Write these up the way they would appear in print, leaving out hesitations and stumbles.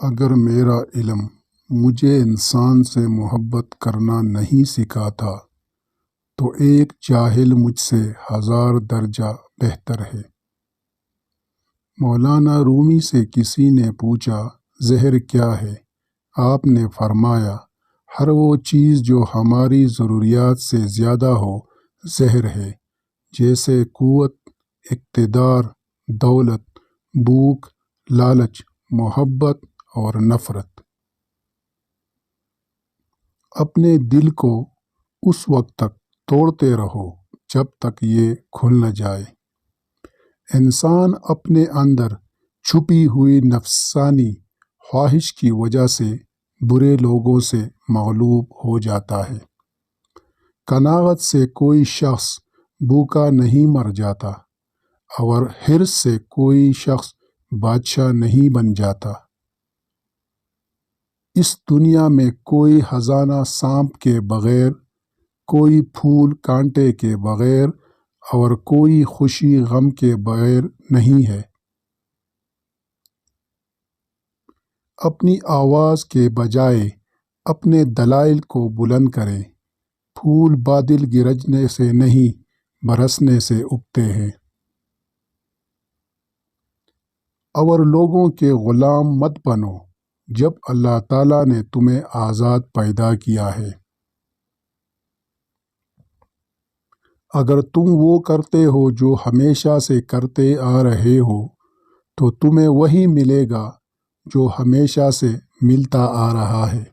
اگر میرا علم مجھے انسان سے محبت کرنا نہیں سکھاتا تو ایک جاہل مجھ سے 1000 درجہ بہتر ہے۔ مولانا رومی سے کسی نے پوچھا زہر کیا ہے؟ آپ نے فرمایا ہر وہ چیز جو ہماری ضروریات سے زیادہ ہو زہر ہے، جیسے قوت، اقتدار، دولت، بھوک، لالچ، محبت اور نفرت۔ اپنے دل کو اس وقت تک توڑتے رہو جب تک یہ کھل نہ جائے۔ انسان اپنے اندر چھپی ہوئی نفسانی خواہش کی وجہ سے برے لوگوں سے مغلوب ہو جاتا ہے۔ قناعت سے کوئی شخص بھوکا نہیں مر جاتا اور حرص سے کوئی شخص بادشاہ نہیں بن جاتا۔ اس دنیا میں کوئی خزانہ سانپ کے بغیر، کوئی پھول کانٹے کے بغیر اور کوئی خوشی غم کے بغیر نہیں ہے۔ اپنی آواز کے بجائے اپنے دلائل کو بلند کریں۔ پھول بادل گرجنے سے نہیں برسنے سے اگتے ہیں۔ اور لوگوں کے غلام مت بنو جب اللہ تعالیٰ نے تمہیں آزاد پیدا کیا ہے۔ اگر تم وہ کرتے ہو جو ہمیشہ سے کرتے آ رہے ہو تو تمہیں وہی ملے گا جو ہمیشہ سے ملتا آ رہا ہے۔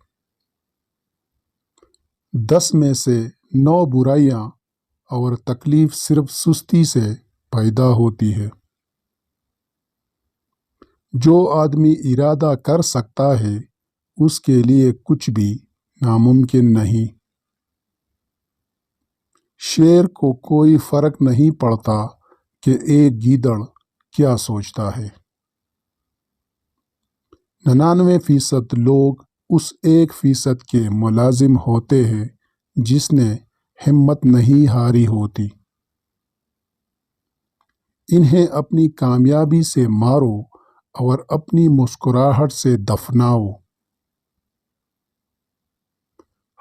10 میں سے 9 برائیاں اور تکلیف صرف سستی سے پیدا ہوتی ہے۔ جو آدمی ارادہ کر سکتا ہے اس کے لیے کچھ بھی ناممکن نہیں۔ شیر کو کوئی فرق نہیں پڑتا کہ ایک گیدڑ کیا سوچتا ہے۔ 99% لوگ اس 1% کے ملازم ہوتے ہیں جس نے ہمت نہیں ہاری ہوتی۔ انہیں اپنی کامیابی سے مارو اور اپنی مسکراہٹ سے دفناؤ۔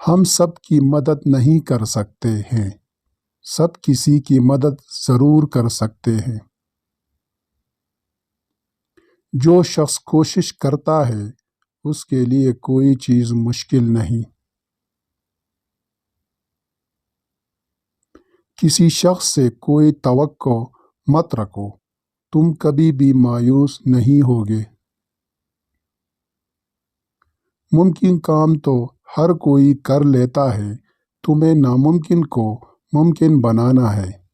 ہم سب کی مدد نہیں کر سکتے ہیں، سب کسی کی مدد ضرور کر سکتے ہیں۔ جو شخص کوشش کرتا ہے اس کے لیے کوئی چیز مشکل نہیں۔ کسی شخص سے کوئی توقع مت رکھو، تم کبھی بھی مایوس نہیں ہوگے۔ ممکن کام تو ہر کوئی کر لیتا ہے، تمہیں ناممکن کو ممکن بنانا ہے۔